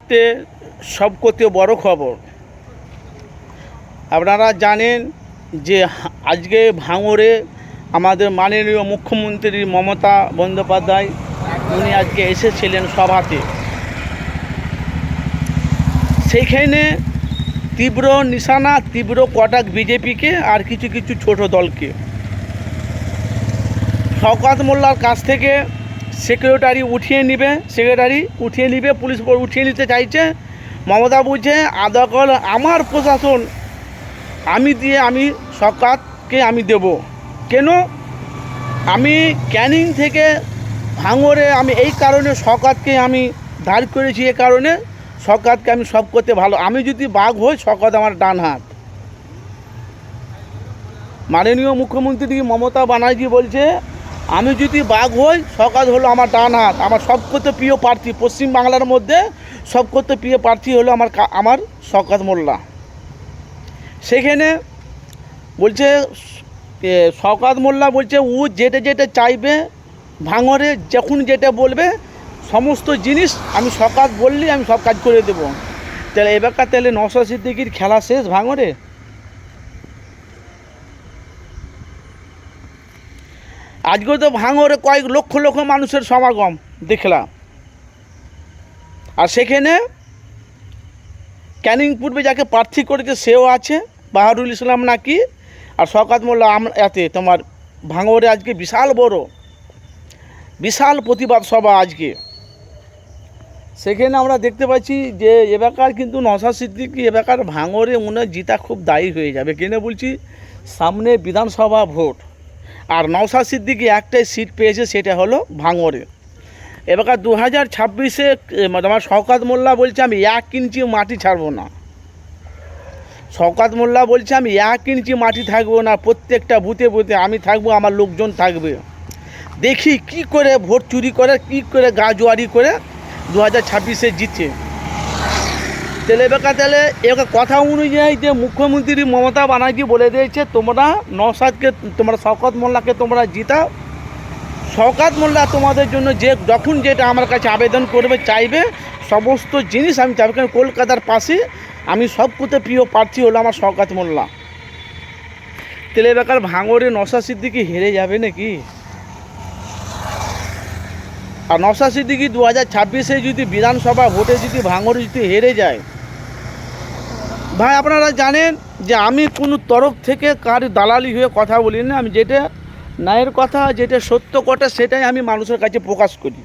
মুহূর্তে সবকথে বড় খবর। আপনারা জানেন যে আজকে ভাঙড়ে আমাদের মাননীয় মুখ্যমন্ত্রী মমতা বন্দ্যোপাধ্যায় উনি আজকে এসেছিলেন সভাতে। সেইখানে তীব্র নিশানা, তীব্র কটাক বিজেপিকে আর কিছু কিছু ছোট দলকে। শওকত মোল্লার কাছ থেকে সেক্রেটারি উঠিয়ে নিবে, পুলিশ উঠিয়ে নিতে চাইছে। মমতা বলছে আদকল আমার প্রশাসন আমি শওকতকে আমি দেব। কেন? আমি ক্যানিং থেকে ভাঙড়ে আমি এই কারণে শওকতকে আমি ধার করেছি, এ কারণে শওকতকে আমি সব করতে ভালো। আমি যদি বাঘ হই, শওকত আমার ডান হাত। মাননীয় মুখ্যমন্ত্রী মমতা ব্যানার্জি বলছে আমি যদি বাঘ হই, শওকত হলো আমার ডান হাত। আমার সবকথে প্রিয় প্রার্থী পশ্চিমবাংলার মধ্যে সবকথে প্রিয় প্রার্থী হলো আমার শওকত মোল্লা। সেখানে বলছে শওকত মোল্লা বলছে ও যেটা চাইবে ভাঙড়ে যখন যেটা বলবে সমস্ত জিনিস আমি শওকত বললি আমি সব কাজ করে দেবো। তাহলে এবারকার তাহলে নওশাদ সিদ্দিকীর খেলা শেষ ভাঙড়ে। আজকে তো ভাঙড়ে কয়েক লক্ষ লক্ষ মানুষের সমাগম দেখলাম। আর সেখানে ক্যানিং পূর্বে যাকে প্রার্থী করেছে সেও আছে, বাহারুল ইসলাম নাকি। আর শওকত মোল্লা এতে তোমার ভাঙড়ে আজকে বিশাল প্রতিবাদ সভা আজকে। সেখানে আমরা দেখতে পাচ্ছি যে এবারকার কিন্তু নওশাদ সিদ্দিকী এবারকার ভাঙড়ে ওনার জিতা খুব দায়ী হয়ে যাবে। কেন বলছি? সামনে বিধানসভা ভোট, আর নওশাদ সিদ্দিকী একটাই সিট পেয়েছে, সেটা হলো ভাঙড়ে। এবারকার 2026-এ আমার শওকত মোল্লা বলছে আমি 1 ইঞ্চি মাটি ছাড়বো না। শওকত মোল্লা বলছে আমি 1 ইঞ্চি মাটি থাকবো না, প্রত্যেকটা বুথে বুথে আমি থাকবো, আমার লোকজন থাকবে। দেখি কি করে ভোট চুরি করে, কি করে গা জোয়ারি করে 2026-এ জিতে। তাহলে এবার কথা অনুযায়ী যে মুখ্যমন্ত্রী মমতা ব্যানার্জি বলে দিয়েছে তোমরা শওকত মোল্লাকে তোমরা জিতাও। শওকত মোল্লা তোমাদের জন্য যখন যেটা আমার কাছে আবেদন করবে চাইবে সমস্ত জিনিস আমি চাইবে। কারণ কলকাতার পাশে আমি সবকথে প্রিয় প্রার্থী হলো আমার শওকত মোল্লা। তাহলে এবার ভাঙড়ে নওশাদ সিদ্দিকী হেরে যাবে নাকি? আর নওশাদ সিদ্দিকী 2026-এ যদি বিধানসভা ভোটে যদি ভাঙড়ে যদি হেরে যায়, ভাই আপনারা জানেন যে আমি কোনো তরফ থেকে কার দালালি হয়ে কথা বলি না। আমি যেটা ন্যায়ের কথা, যেটা সত্য কথা, সেটাই আমি মানুষের কাছে প্রকাশ করি।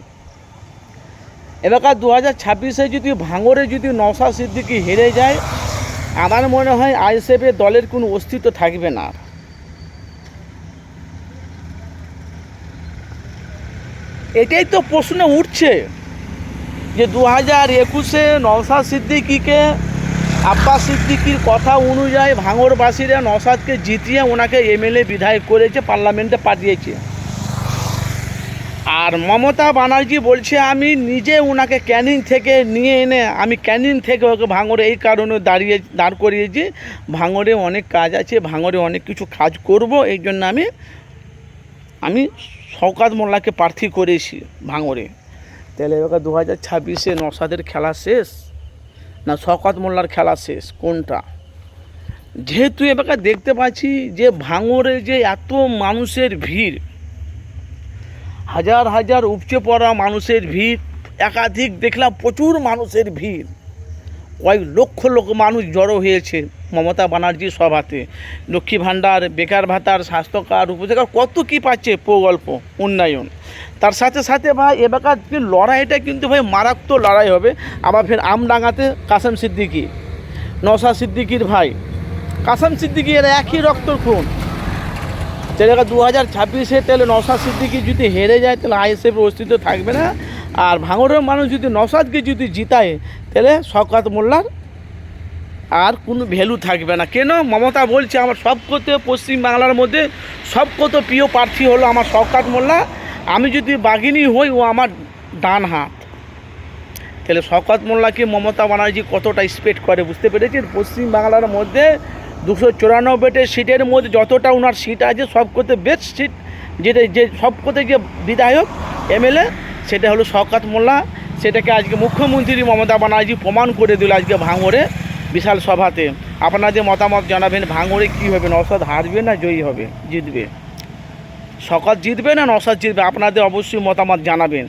এবারকার 2026-এ যদি ভাঙড়ে যদি নওশাদ সিদ্দিকী হেরে যায়, আমার মনে হয় আইএসএফ দলের কোনো অস্তিত্ব থাকবে না। এটাই তো প্রশ্ন উঠছে যে 2021-এ নওশাদ সিদ্দিকীকে আব্বাস সিদ্দিকীর কথা অনুযায়ী ভাঙড়বাসীরা নওশাদকে জিতিয়ে ওনাকে এমএলএ বিধায়ক করেছে, পার্লামেন্টে পাঠিয়েছে। আর মমতা ব্যানার্জি বলছে আমি নিজে ওনাকে ক্যানিং থেকে নিয়ে এনে আমি ক্যানিং থেকে ওকে ভাঙড়ে এই কারণে দাঁড় করিয়েছি। ভাঙড়ে অনেক কাজ আছে, ভাঙড়ে অনেক কিছু কাজ করব, এই জন্য আমি শওকত মোল্লাকে প্রার্থী করেছি ভাঙড়ে। তাহলে এবার 2026-এ নওশাদের খেলা শেষ না শওকত মোল্লার খেলা শেষ, কোনটা? যেহেতু এবার দেখতে পাচ্ছি যে ভাঙড়ে যে এত মানুষের ভিড়, হাজার হাজার উপচে পড়া মানুষের ভিড়, একাধিক দেখলাম প্রচুর মানুষের ভিড়, কয়েক লক্ষ মানুষ জড়ো হয়েছে মমতা ব্যানার্জির সভাতে। লক্ষ্মী ভাণ্ডার, বেকার ভাতার, স্বাস্থ্য কার্ড, উপজেলা কত কী পাচ্ছে, প্রকল্প, উন্নয়ন। তার সাথে সাথে ভাই এবারকার লড়াইটা কিন্তু ভাই মারাত্মক লড়াই হবে। আবার ফের আমডাঙ্গাতে কাসেম সিদ্দিকী, নওশাদ সিদ্দিকীর ভাই কাসেম সিদ্দিকী, এরা একই রক্তর খুন। তাহলে 2026-এ তাহলে নওশাদ সিদ্দিকী যদি হেরে যায় তাহলে আইএসএফের অস্তিত্ব থাকবে না। আর ভাঙড়ের মানুষ যদি নওশাদকে যদি জিতায় তাহলে শওকত মোল্লার আর কোনো ভ্যালু থাকবে না। কেন? মমতা বলছে আমার সবকথে পশ্চিমবাংলার মধ্যে সবকথে প্রিয় প্রার্থী হলো আমার শওকত মোল্লা। আমি যদি বাঘিনী হই, ও আমার ডান হাত। তাহলে শওকত মোল্লাকে মমতা ব্যানার্জি কতটা এক্সপেক্ট করে বুঝতে পেরেছেন? পশ্চিমবাংলার মধ্যে 294টা সিটের মধ্যে যতটা ওনার সিট আছে সবকথে বেস্ট সিট, যে সবকথে যে বিধায়ক এমএলএ সেটা হলো শওকত মোল্লা। সেটাকে আজকে মুখ্যমন্ত্রী মমতা ব্যানার্জি প্রমাণ করে দিল আজকে ভাঙড়ে বিশাল সভাতে। আপনাদের মতামত জানাবেন, ভাঙড়ে কী হবে, নওশাদ হারবে না জয়ী হবে, জিতবে? শওকত জিতবে না নওশাদ জিতবে? আপনাদের অবশ্যই মতামত জানাবেন।